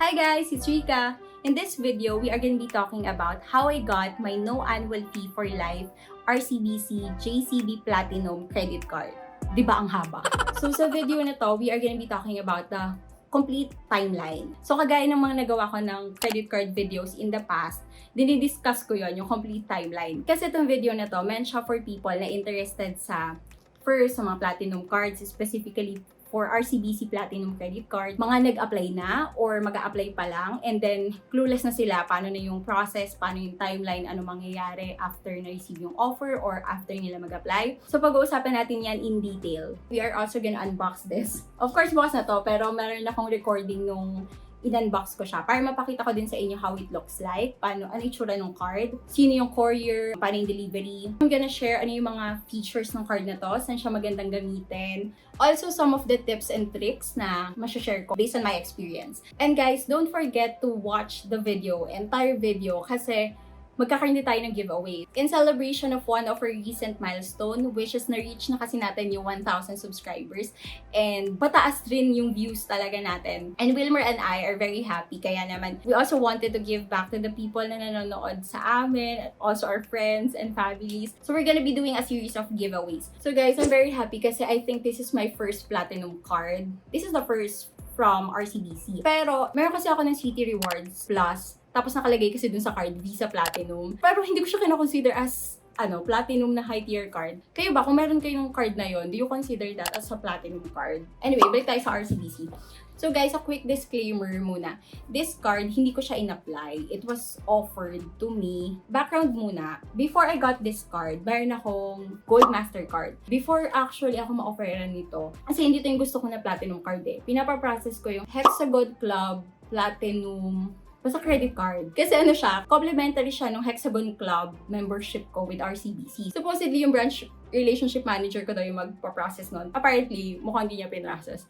Hi guys, it's Rika. In this video, we are going to be talking about how I got my no annual fee for life RCBC JCB Platinum credit card. Di ba ang haba? So sa video na to, we are going to be talking about the complete timeline. So kagaya ng mga nagawa ko ng credit card videos in the past, dinidiscuss ko yon yung complete timeline. Kasi itong video na to, meant siya for people na interested sa first, sa mga platinum cards, specifically for RCBC Platinum Credit Card, mga nag-apply na or mag-a-apply pa lang, and then clueless na sila paano na yung process, paano yung timeline, ano mangyayari after na-receive yung offer or after nila mag-apply. So pag-uusapan natin yan in detail. We are also gonna unbox this. Of course, bukas na to, pero meron akong recording nung in-unbox ko siya para mapakita ko din sa inyo how it looks like, paano, ano itsura ng card, sino yung courier, paano yung delivery. I'm gonna share ano yung mga features ng card na to, saan siya magandang gamitin. Also, some of the tips and tricks na masashare ko based on my experience. And guys, don't forget to watch the video, entire video, kasi magkakaroon din tayo ng giveaway. In celebration of one of our recent milestone, which is na-reach na kasi natin yung 1,000 subscribers. And pataas rin yung views talaga natin. And Wilmer and I are very happy. Kaya naman, we also wanted to give back to the people na nanonood sa amin, also our friends and families. So we're gonna be doing a series of giveaways. So guys, I'm very happy kasi I think this is my first platinum card. This is the first from RCBC. Pero, meron kasi ako ng City Rewards Plus. Tapos nakalagay kasi dun sa card, Visa Platinum. Pero hindi ko siya kina-consider as, platinum na high tier card. Kayo ba, kung meron kayong card na yon, do you consider that as a platinum card? Anyway, balik tayo sa RCBC. So guys, a quick disclaimer muna. This card, hindi ko siya in-apply. It was offered to me. Background muna, before I got this card, mayroon akong Gold Mastercard. Before actually ako ma-offeran nito, kasi hindi ito yung gusto ko na platinum card eh. Pinapaprocess ko yung Hexagon Club Platinum basta credit card. Kasi ano siya, complimentary siya ng Hexagon Club membership ko with RCBC. Supposedly, yung branch relationship manager ko daw yung magpa-process nun. Apparently, mukhang hindi niya pinrocess.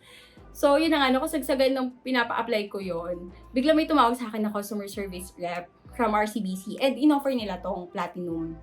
So, yun na nga, kasagsagan nung pinapa-apply ko yun, bigla may tumawag sa akin na customer service rep from RCBC and in-offer nila tong platinum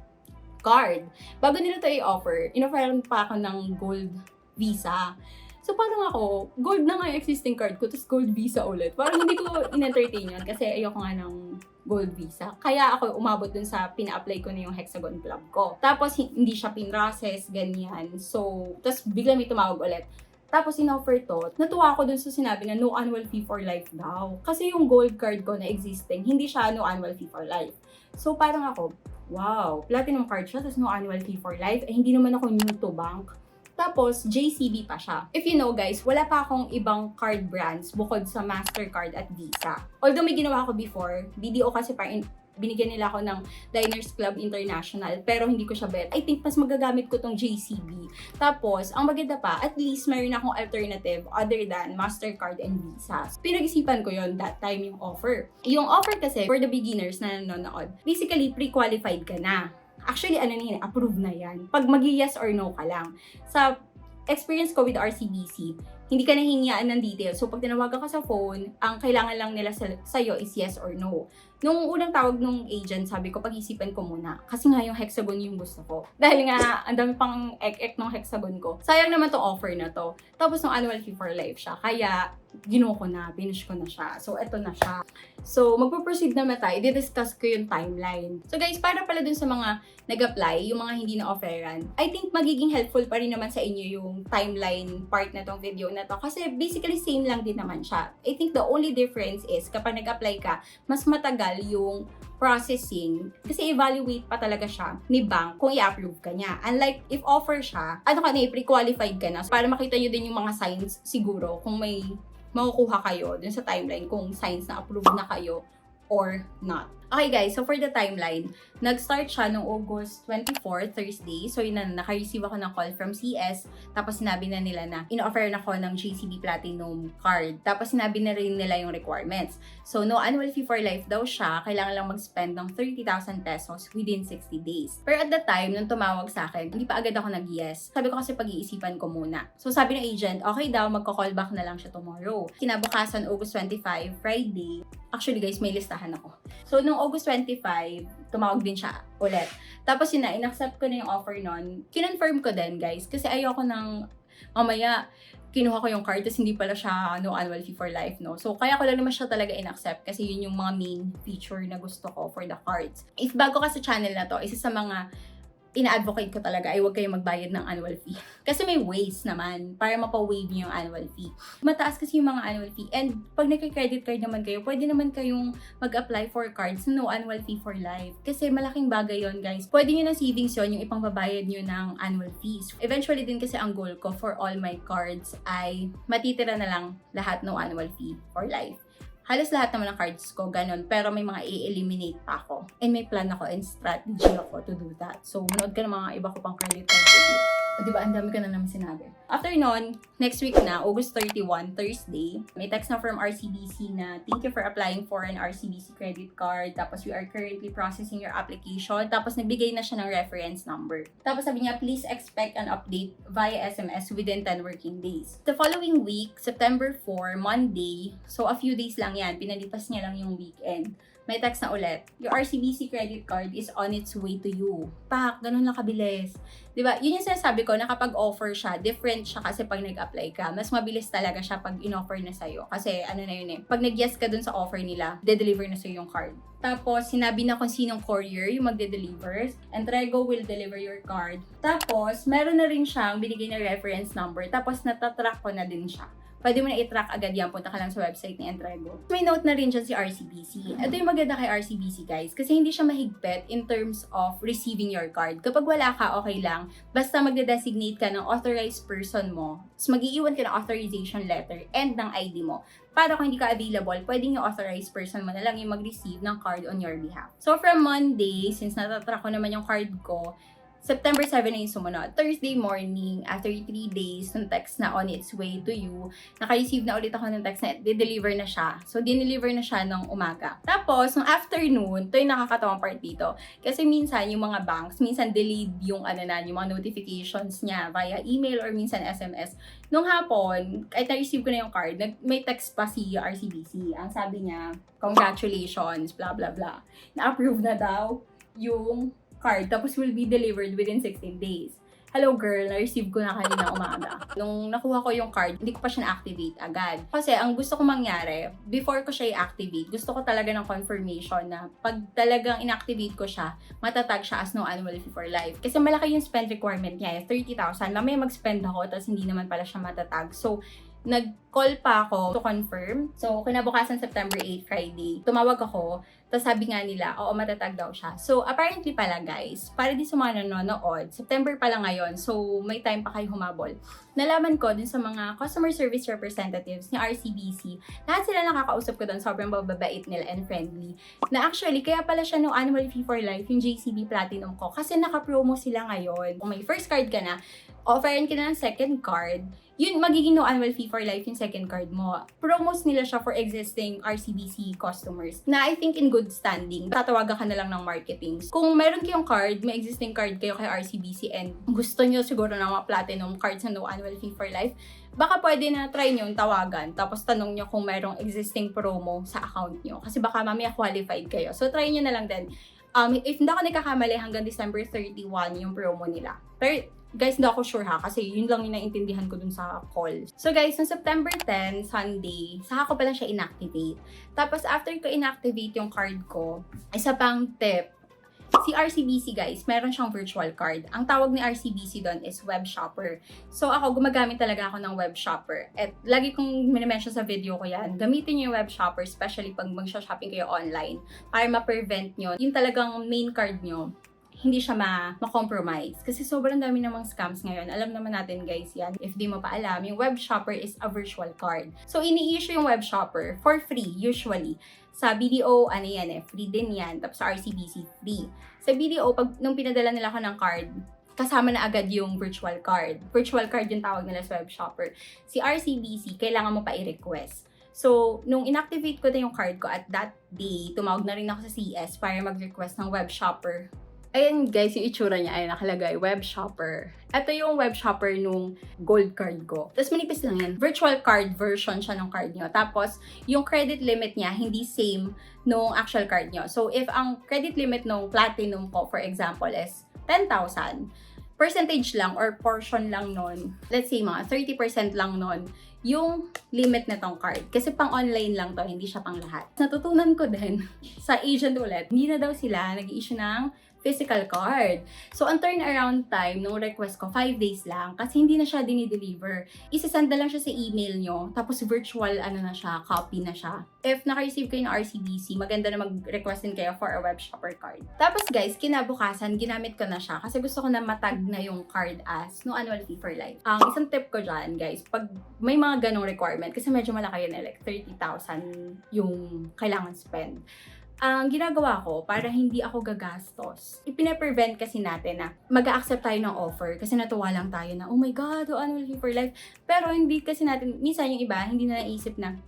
card. Bago nila to i-offer, in-offeran pa ako ng gold visa. So parang ako, gold na nga yung existing card ko, tapos gold visa ulit. Parang hindi ko in-entertain yun kasi ayoko nga ng gold visa. Kaya ako umabot dun sa pina-apply ko na yung Hexagon Club ko. Tapos hindi siya pin-process, ganyan. So, tapos bigla may tumawag ulit. Tapos in-offer to, natuwa ako dun sa sinabi na no annual fee for life daw. Kasi yung gold card ko na existing, hindi siya no annual fee for life. So parang ako, wow, platinum card siya, tapos no annual fee for life. Eh hindi naman ako new to bank. Tapos, JCB pa siya. If you know guys, wala pa akong ibang card brands bukod sa Mastercard at Visa. Although may ginawa ko before, BDO kasi parang binigyan nila ako ng Diners Club International, pero hindi ko siya bet. I think mas magagamit ko tong JCB. Tapos, ang maganda pa, at least mayroon akong alternative other than Mastercard and Visa. Pinag-isipan ko yon that time yung offer. Yung offer kasi, for the beginners na nanonood, basically, pre-qualified ka na. Actually, approve na yan. Pag mag-yes or no ka lang. Sa experience ko with RCBC, hindi ka nahingian ng details. So, pag tinawagan ka sa phone, ang kailangan lang nila sa'yo is yes or no. Nung unang tawag nung agent, sabi ko, pag-isipan ko muna. Kasi nga yung Hexagon yung gusto ko. Dahil nga, ang dami pang ek-ek ng Hexagon ko. Sayang naman tong offer na to. Tapos, nung annual fee for life siya. Kaya, ginawa ko na, finish ko na siya. So, eto na siya. So, magpo-proceed naman tayo. I-discuss ko yung timeline. So, guys, para pala dun sa mga nag-apply, yung mga hindi na-offeran, I think magiging helpful pa rin naman sa inyo yung timeline part na tong video na to. Kasi, basically, same lang din naman siya. I think the only difference is, kapag nag-apply ka, mas matagal yung processing kasi evaluate pa talaga siya ni bank kung i-approve ka niya. Unlike if offer siya, pre-qualified ka na para makita nyo din yung mga signs siguro kung may makukuha kayo dun sa timeline kung signs na approve na kayo or not. Okay guys, so for the timeline, nag-start siya noong August 24, Thursday. So yun na, naka-receive ako ng call from CS. Tapos sinabi na nila na in-offer na ko ng JCB Platinum card. Tapos sinabi na rin nila yung requirements. So no annual fee for life daw siya. Kailangan lang mag-spend ng 30,000 pesos within 60 days. Pero at the time, nung tumawag sa akin, hindi pa agad ako nag-yes. Sabi ko kasi pag-iisipan ko muna. So sabi ng agent, okay daw, magko-call back na lang siya tomorrow. Kinabukasan, August 25, Friday. Actually guys, may listahan ako. So nung August 25, tumawag din siya ulit. Tapos yun na, in-accept ko na yung offer nun. Kinonfirm ko din guys, kasi ayoko nang mamaya kinuha ko yung card, tapos hindi pala siya no annual fee for life, no? So, kaya ko lang naman siya talaga in-accept kasi yun yung mga main feature na gusto ko for the cards. If bago ka sa channel na to, isa sa mga ina-advocate ko talaga ay huwag kayong magbayad ng annual fee. Kasi may ways naman para mapa-waive nyo yung annual fee. Mataas kasi yung mga annual fee. And pag nagka-credit card naman kayo, pwede naman kayong mag-apply for cards na no annual fee for life. Kasi malaking bagay yon guys. Pwede nyo na savings yon yung ipangbabayad nyo ng annual fees. Eventually din kasi ang goal ko for all my cards ay matitira na lang lahat no annual fee for life. Halos lahat naman ng cards ko, ganun. Pero may mga i-eliminate pa ako. And may plan ako and strategy ako to do that. So, manood ka ng mga iba ko pang credit card video. O, diba? Ang dami ka na naman sinabi. After nun, next week na, August 31, Thursday, may text na from RCBC na thank you for applying for an RCBC credit card. Tapos, we are currently processing your application. Tapos, nagbigay na siya ng reference number. Tapos, sabi niya, please expect an update via SMS within 10 working days. The following week, September 4, Monday, so a few days lang yan, pinalipas niya lang yung weekend. May text na ulit, your RCBC credit card is on its way to you. Pak, ganun lang kabilis. Diba? Yun yung sinasabi ko na kapag offer siya, different siya kasi pag nag-apply ka, mas mabilis talaga siya pag in-offer na sa'yo. Kasi ano na yun eh, pag nag-yes ka dun sa offer nila, de-deliver na sa'yo yung card. Tapos, sinabi na kung sinong courier yung magde-deliver. Entrego will deliver your card. Tapos, meron na rin siyang binigay na reference number. Tapos, natatrack ko na din siya. Pwede mo na i-track agad yan. Punta ka lang sa website ni Entrego. May note na rin dyan si RCBC. Ito yung maganda kay RCBC, guys. Kasi hindi siya mahigpit in terms of receiving your card. Kapag wala ka, okay lang. Basta magde-designate ka ng authorized person mo. Tapos mag-iiwan ka ng authorization letter and ng ID mo. Para kung hindi ka available, pwedeng yung authorized person mo na lang yung mag-receive ng card on your behalf. So from Monday, since natatrack ko naman yung card ko, September 7 na yung sumunod. Thursday morning, after 3 days, ng text na on its way to you, naka-receive na ulit ako ng text na de-deliver na siya. So, dineliver na siya ng umaga. Tapos, ng afternoon, ito yung nakakatawang part dito. Kasi minsan, yung mga banks, minsan delayed yung, yung mga notifications niya via email or minsan SMS. Nung hapon, kahit na-receive ko na yung card, may text pa si RCBC. Ang sabi niya, congratulations, blah, blah, blah. Na-approve na daw yung card, tapos will be delivered within 16 days. Hello girl, na-receive ko na kanina umaga. Nung nakuha ko yung card, hindi ko pa siya na-activate agad. Kasi ang gusto ko mangyari, before ko siya i-activate, gusto ko talaga ng confirmation na pag talagang in-activate ko siya, matatag siya as no annual fee for life. Kasi malaki yung spend requirement niya, 30,000. Mamaya mag-spend ako, tapos hindi naman pala siya matatag. So, nag-call pa ako to confirm. So, kinabukasan September 8, Friday, tumawag ako. Tapos sabi nga nila, oo, matatag daw siya. So, apparently pala guys, para di sa mga nanonood, September pala ngayon. So, may time pa kayo humabol. Nalaman ko dun sa mga customer service representatives ni RCBC, lahat sila nakakausap ko dun, sobrang bababait nila and friendly. Na actually, kaya pala siya no annual fee for life, yung JCB Platinum ko. Kasi naka-promo sila ngayon. Kung may first card ka na, offerin ka na ng second card, yun, magiging no annual fee for life yung second card mo. Promos nila siya for existing RCBC customers na I think in good standing. Tatawagan ka na lang ng marketing. Kung meron kayong card, may existing card kayo kay RCBC and gusto nyo siguro ng mga platinum cards na no annual fee for life, baka pwede na try nyo yung tawagan. Tapos tanong nyo kung merong existing promo sa account nyo. Kasi baka mamaya qualified kayo. So try nyo na lang din. If hindi ako nagkakamali, hanggang December 31 yung promo nila. Pero guys, hindi ako sure ha, kasi yun lang yung naintindihan ko dun sa call. So guys, no September 10, Sunday, saka ko pala siya inactivate. Tapos after ko inactivate yung card ko, isa pang tip, si RCBC guys, meron siyang virtual card. Ang tawag ni RCBC doon is web shopper. So ako, gumagamit talaga ako ng web shopper. At lagi kong minimension sa video ko yan, gamitin niyo yung web shopper, especially pag mag-shopping kayo online, para ma-prevent nyo yung talagang main card nyo, hindi siya ma-compromise. Kasi sobrang dami namang scams ngayon. Alam naman natin guys yan. If di mo pa alam, yung web shopper is a virtual card. So, ini-issue yung web shopper for free, usually. Sa BDO, ano yan eh, free din yan. Tapos sa RCBC, free. Sa BDO, nung pinadala nila ako ng card, kasama na agad yung virtual card. Virtual card yung tawag nila sa web shopper. Si RCBC, kailangan mo pa i-request. So, nung inactivate ko na yung card ko at that day, tumawag na rin ako sa CS para mag-request ng web shopper. Ayan guys, yung itsura niya ay nakalagay, web shopper. Ito yung web shopper nung gold card ko. Tapos manipis lang yan. Virtual card version siya ng card nyo. Tapos, yung credit limit niya, hindi same nung actual card nyo. So, if ang credit limit nung platinum ko, for example, is 10,000, percentage lang or portion lang nun, let's say mga 30% lang nun, yung limit na tong card. Kasi pang online lang to, hindi siya pang lahat. Natutunan ko din sa agent ulit, hindi na daw sila nag-i-issue ng physical card. So, ang turnaround time nung request ko, 5 days lang kasi hindi na siya dinideliver. Isasend na lang siya sa email nyo, tapos virtual na siya, copy na siya. If naka-receive kayo ng RCBC, maganda na mag-request din kayo for a web shopper card. Tapos guys, kinabukasan, ginamit ko na siya kasi gusto ko na matag na yung card as no annual fee for life. Ang isang tip ko dyan, guys, pag may mga ganong requirement, kasi medyo malaki yun, like 30,000 yung kailangan spend. Ang ginagawa ko, para hindi ako gagastos, ipine-prevent kasi natin na mag-a-accept tayo ng offer kasi natuwa lang tayo na, oh my God, annual fee for life. Pero hindi kasi natin, minsan yung iba, hindi na naisip na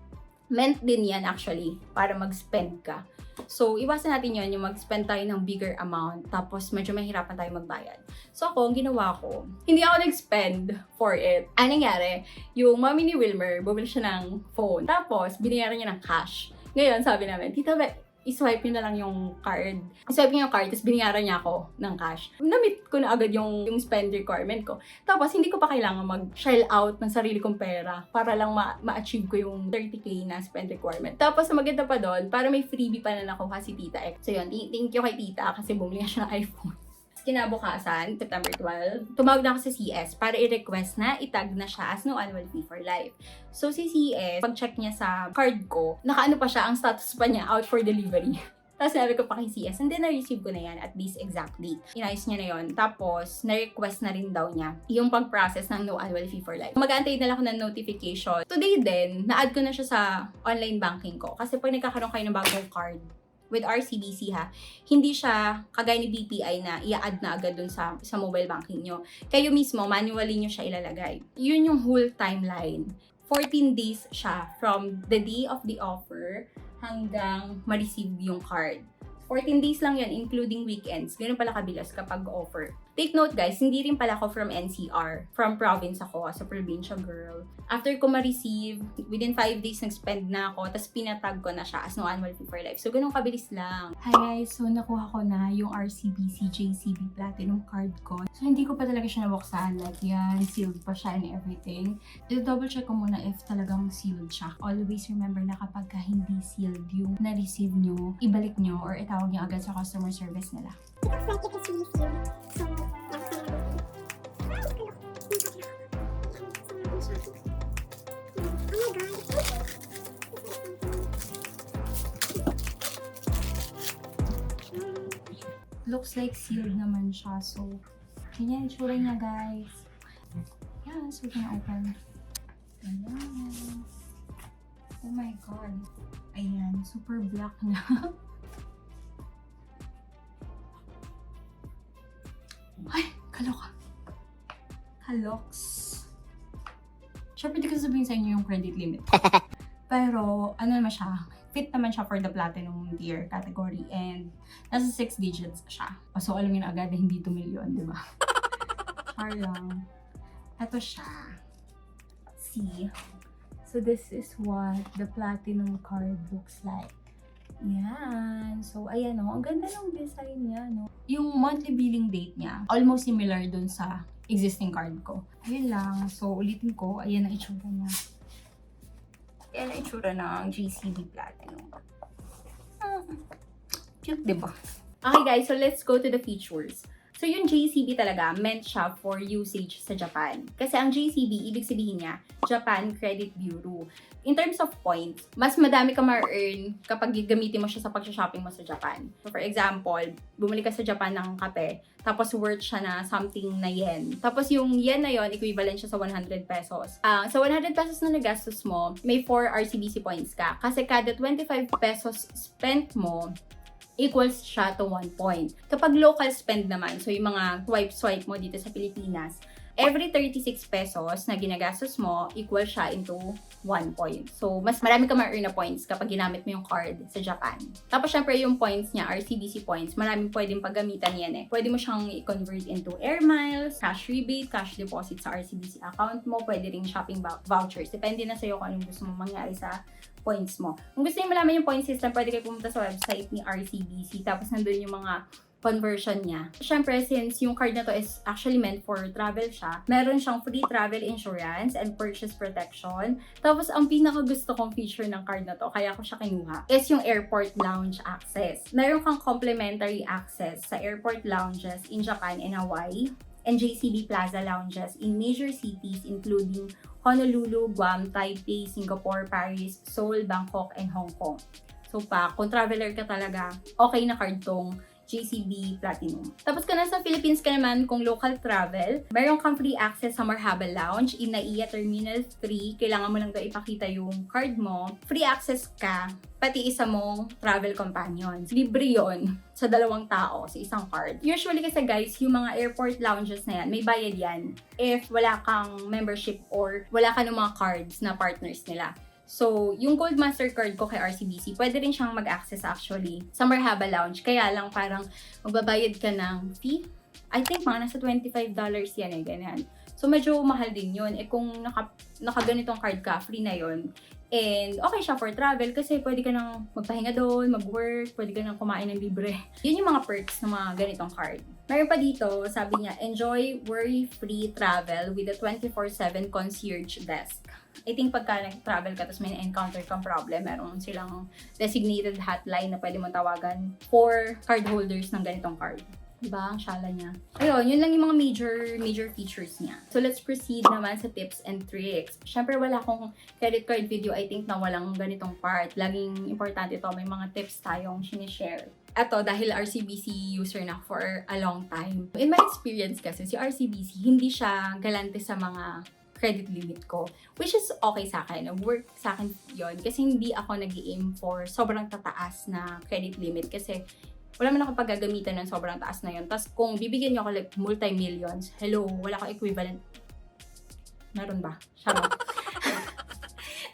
meant din yan actually para mag-spend ka. So, iwasan natin yun, yung mag-spend tayo ng bigger amount, tapos medyo mahirapan tayo magbayad. So, ako, ang ginawa ko, hindi ako nag-spend for it. Ang nangyari, yung mommy ni Wilmer, bumili siya ng phone, tapos binayaran niya ng cash. Ngayon, sabi namin, Tita i-swipe niyo na lang yung card. I-swipe niya yung card, tapos binayaran niya ako ng cash. Na-meet ko na agad yung spend requirement ko. Tapos, hindi ko pa kailangan mag-shell out ng sarili kong pera para lang ma-achieve ko yung 30K na spend requirement. Tapos, maganda pa doon, para may freebie pa na nakuha si Tita X. So, yun, thank you kay Tita kasi bumili nga siya ng iPhone. Kinabukasan, September 12, tumawag na ako sa CS para i-request na itag na siya as no annual fee for life. So, si CS, pag-check niya sa card ko, nakaano pa siya, ang status pa niya, out for delivery. Tapos sinabi ko pa kay CS, and then na-receive ko na yan at this exact date. Inayos niya na yon. Tapos, na-request na rin daw niya yung pag-process ng no annual fee for life. Mag-aantay na lang ako ng notification. Today din, na-add ko na siya sa online banking ko. Kasi pag nagkakaroon kayo ng bagong card, with RCBC hindi siya kagaya ni BPI na i-add na agad dun sa mobile banking nyo. Kayo mismo, manually nyo siya ilalagay. Yun yung whole timeline. 14 days siya from the day of the offer hanggang ma-receive yung card. 14 days lang yan, including weekends. Ganun pala kabilis kapag offer. Take note guys, hindi rin pala ako from NCR. From province ako, as a provincial girl. After ko ma-receive, within 5 days nag-spend na ako, tapos pinatag ko na siya as no annual fee for life. So, ganun kabilis lang. Hi guys, so nakuha ko na yung RCBC JCB Platinum card ko. So, hindi ko pa talaga siya nabuksan. Like yan, sealed pa siya and everything. I-double check ko muna if talagang sealed siya. Always remember na kapag hindi sealed yung na-receive nyo, ibalik nyo or itawag nyo agad sa customer service nila. Looks like sealed naman siya. So, ganyan yung tsura niya, guys. Yan, so we're gonna open. Ayan. Oh my God. Ayan, super black na. Ay, kaloka. Kaloks. Siyempre, di ko sabihin sa inyo yung credit limit. Pero, ano naman siya, fit naman siya for the platinum tier category and nasa 6 digits siya. So, alam niyo na agad na hindi 2 million, di ba? Char lang. Ito siya. See? So, this is what the platinum card looks like. Yan. So, ayan o. Ang ganda ng design niya, no? Yung monthly billing date niya, almost similar dun sa existing card ko. Ayun lang. So, ulitin ko. Ayan ang itsura niya. Ayan ang itsura ng JCB Platinum. Cute, diba? Okay guys, so let's go to the features. So yung JCB talaga, meant siya for usage sa Japan. Kasi ang JCB, ibig sabihin niya, Japan Credit Bureau. In terms of points, mas madami ka ma-earn kapag gagamitin mo siya sa pag-shopping mo sa Japan. So for example, bumili ka sa Japan ng kape, tapos worth siya na something na yen. Tapos yung yen na yon, equivalent siya sa 100 pesos. Sa 100 pesos na nagastos mo, may 4 RCBC points ka. Kasi kada 25 pesos spent mo, equals siya to 1 point. Kapag local spend naman, so yung mga swipe mo dito sa Pilipinas, every 36 pesos na ginagastos mo, equal siya into 1 point. So, mas marami ka ma-earn na points kapag ginamit mo yung card sa Japan. Tapos, syempre, yung points niya, RCBC points, maraming pwedeng paggamitan yan eh. Pwede mo siyang i-convert into air miles, cash rebate, cash deposit sa RCBC account mo, pwede ring shopping vouchers. Depende na sa'yo kung anong gusto mo mangyari sa points mo. Kung gusto niyo malaman yung point system, pwede kayo pumunta sa website ni RCBC. Tapos, nandun yung mga conversion niya. Siyempre, since yung card na to is actually meant for travel siya, meron siyang free travel insurance and purchase protection. Tapos, ang pinaka-gusto kong feature ng card na to, kaya ko siya kinuha, is yung airport lounge access. Meron kang complimentary access sa airport lounges in Japan and Hawaii, and JCB Plaza lounges in major cities including Honolulu, Guam, Taipei, Singapore, Paris, Seoul, Bangkok, and Hong Kong. So kung traveler ka talaga, okay na card tong JCB Platinum. Tapos kung nasa Philippines ka naman, kung local travel, meron kang free access sa Marhaba Lounge in NAIA Terminal 3. Kailangan mo lang daw ipakita yung card mo. Free access ka, pati isa mong travel companions. Libre yon sa 2 tao sa isang card. Usually kasi guys, yung mga airport lounges na yan, may bayad yan if wala kang membership or wala ka ng mga cards na partners nila. So, yung Gold Mastercard ko kay RCBC, pwede rin siyang mag-access actually sa Marhaba Lounge. Kaya lang parang magbabayad ka ng fee. I think mga nasa $25 yan ganyan. So, medyo mahal din yun. Kung naka-ganitong card ka, free na yun. And okay siya for travel kasi pwede ka nang magpahinga doon, mag-work, pwede ka nang kumain ng libre. Yun yung mga perks ng mga ganitong card. Meron pa dito, sabi niya, enjoy worry-free travel with a 24/7 concierge desk. I think pagka nag-travel ka tapos may na-encounter kang problem, meron silang designated hotline na pwede mong tawagan for cardholders ng ganitong card. Diba? Ang syala niya. Ayun, yun lang yung mga major features niya. So, let's proceed naman sa tips and tricks. Syempre, wala akong credit card video, I think, na walang ganitong part. Laging importante ito, may mga tips tayong sinishare. Ito, dahil RCBC user na for a long time. In my experience kasi, si RCBC, hindi siya galante sa mga credit limit ko. Which is okay sa akin. Work sa akin yon kasi hindi ako nag-aim for sobrang tataas na credit limit. Kasi wala man ako paggagamitan ng sobrang taas na yun. Tapos kung bibigyan niyo ako like multi-millions, hello, wala akong equivalent. Meron ba? Charot.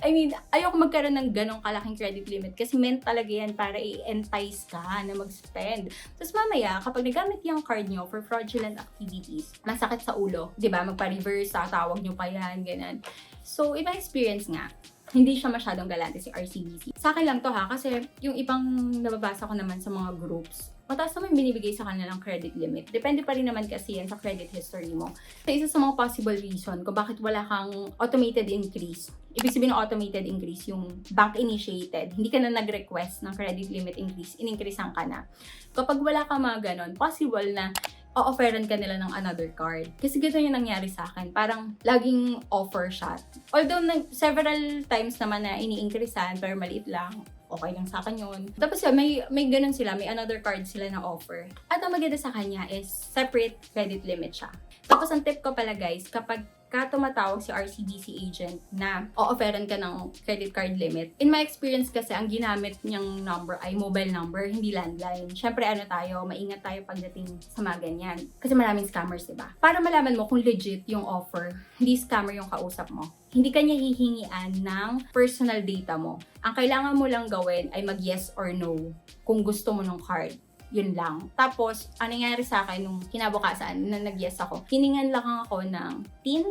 I mean, ayoko magkaroon ng ganong kalaking credit limit kasi meant talaga yan para i-entice ka na mag-spend. Tapos mamaya, kapag nagamit yung card nyo for fraudulent activities, masakit sa ulo, di ba? Magpa-reverse, tatawag nyo pa yan, ganyan. So, ibang experience nga, hindi siya masyadong galante si RCBC. Sa akin lang to ha, kasi yung ibang nababasa ko naman sa mga groups, mataas naman binibigay sa kanila ng credit limit. Depende pa rin naman kasi yan sa credit history mo. So, isa sa mga possible reason kung bakit wala kang automated increase. Ibig sabihin ng automated increase, yung bank initiated. Hindi ka na nag-request ng credit limit increase, in-increasean ka na. Kapag wala ka mga ganon, possible na o-offeran ka nila ng another card. Kasi gito yung nangyari sa akin. Parang laging offer siya. Although several times naman na ini-increasean, pero maliit lang. Okay lang sa akin yun. Tapos may ganun sila, may another card sila na offer. At ang maganda sa kanya is separate credit limit siya. Tapos ang tip ko pala guys, kapag tumatawag si RCBC agent na o-offeran ka ng credit card limit. In my experience kasi, ang ginamit niyang number ay mobile number, hindi landline. Syempre, maingat tayo pagdating sa mga ganyan. Kasi maraming scammers, diba? Para malaman mo kung legit yung offer, hindi scammer yung kausap mo. Hindi kanya hihingian ng personal data mo. Ang kailangan mo lang gawin ay mag-yes or no kung gusto mo ng card. Yun lang. Tapos, ang nangyari sa akin nung kinabukasan na nag-yes ako, hiningan lang ako ng tin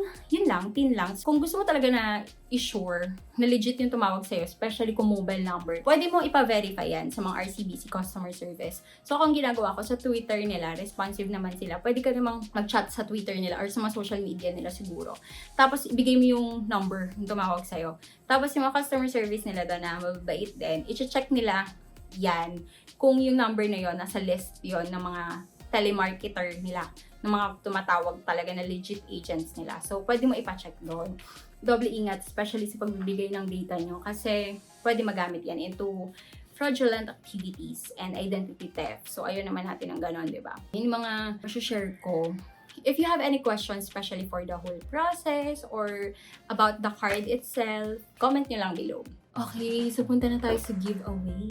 lang. Kung gusto mo talaga na i-sure na legit yung tumawag sa'yo, especially kung mobile number, pwede mo ipa-verify yan sa mga RCBC customer service. So, kung ginagawa ko sa Twitter nila, responsive naman sila, pwede ka namang mag-chat sa Twitter nila or sa mga social media nila siguro. Tapos, ibigay mo yung number yung tumawag sa'yo. Tapos, yung mga customer service nila doon na mababait din, i-check nila yan kung yung number na yon nasa list yon ng mga telemarketer nila, ng mga tumatawag talaga na legit agents nila. So, pwede mo ipa-check doon. Doble ingat, especially sa pagbibigay ng data nyo kasi pwede magamit yan into fraudulent activities and identity theft. So, ayun naman natin ang ganon, di ba? Yung mga share ko. If you have any questions, especially for the whole process or about the card itself, comment nyo lang below. Okay, so punta na tayo sa giveaway.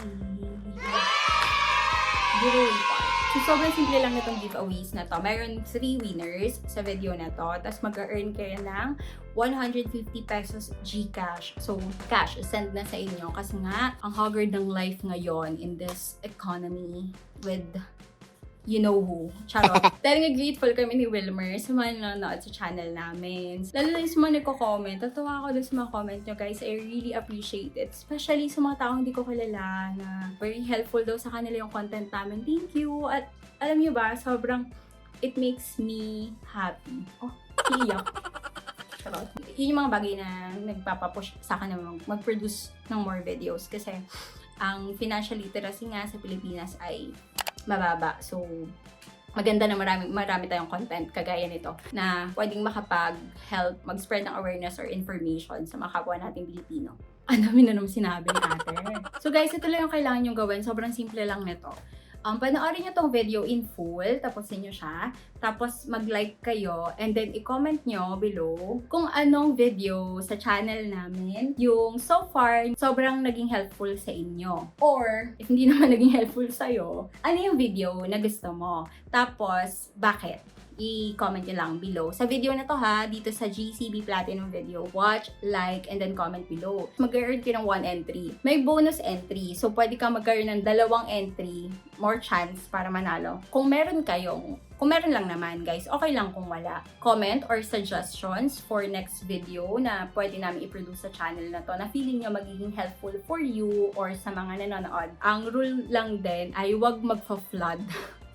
Giveaway part. So, sobrang simple lang na itong giveaways na to. Mayroon 3 winners sa video na to. Tapos mag-earn kayo ng 150 pesos GCash. So, cash, send na sa inyo. Kasi nga, ang haggard ng life ngayon in this economy with you know who. Charot. Dahil nga grateful kami ni Wilmer sa mga nanonood sa channel namin. Lalo na yung sa mga nagko-comment. Tatawa ako dun sa mga comment nyo, guys. I really appreciate it. Especially sa mga taong hindi ko kilala na very helpful daw sa kanila yung content namin. Thank you. At alam nyo ba, sobrang it makes me happy. Oh, iiyak. Charot. Yun yung mga bagay na nagpapapush sa akin na mag-produce ng more videos. Kasi ang financial literacy nga sa Pilipinas ay mababa. So, maganda na marami tayong content kagaya nito na pwedeng makapag-help mag-spread ng awareness or information sa mga kapwa nating Pilipino. Ang dami na naman sinabi ni ate. So guys, ito lang yung kailangan nyo gawin. Sobrang simple lang nito. Panoorin nyo tong video in full, tapusin nyo siya, tapos mag-like kayo, and then i-comment nyo below kung anong video sa channel namin yung so far sobrang naging helpful sa inyo. Or, if hindi naman naging helpful sa'yo, ano yung video na gusto mo? Tapos, bakit? I-comment nyo lang below. Sa video na to ha, dito sa JCB Platinum video, watch, like, and then comment below. Mag-earn ka ng 1 entry. May bonus entry. So, pwede ka mag-earn ng 2 entry, more chance para manalo. Kung meron lang naman guys, okay lang kung wala. Comment or suggestions for next video na pwede namin i-produce sa channel na to na feeling nyo magiging helpful for you or sa mga nanonood. Ang rule lang din ay huwag magpa-flood.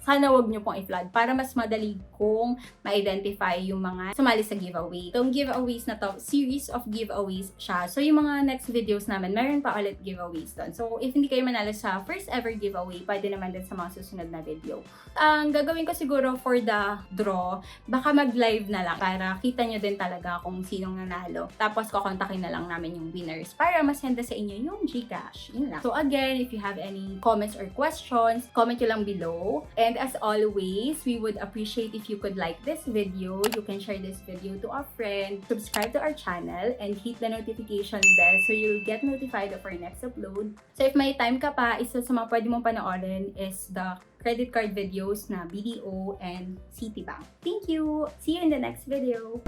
Sana wag nyo pong i-flood para mas madali kong ma-identify yung mga sumali sa giveaway. Itong giveaways na to, series of giveaways siya. So yung mga next videos namin, meron pa ulit giveaways doon. So if hindi kayo manalo sa first ever giveaway, pwede naman din sa mga susunod na video. Ang gagawin ko siguro for the draw, baka mag-live na lang para kita nyo din talaga kung sinong nanalo. Tapos kukontakin na lang namin yung winners para masenda sa inyo yung Gcash. Yun lang. So again, if you have any comments or questions, comment nyo lang below. And as always, we would appreciate if you could like this video. You can share this video to a friend, subscribe to our channel, and hit the notification bell so you'll get notified of our next upload. So if may time ka pa, isa sa mga pwede mong panoorin is the credit card videos na BDO and Citibank. Thank you! See you in the next video!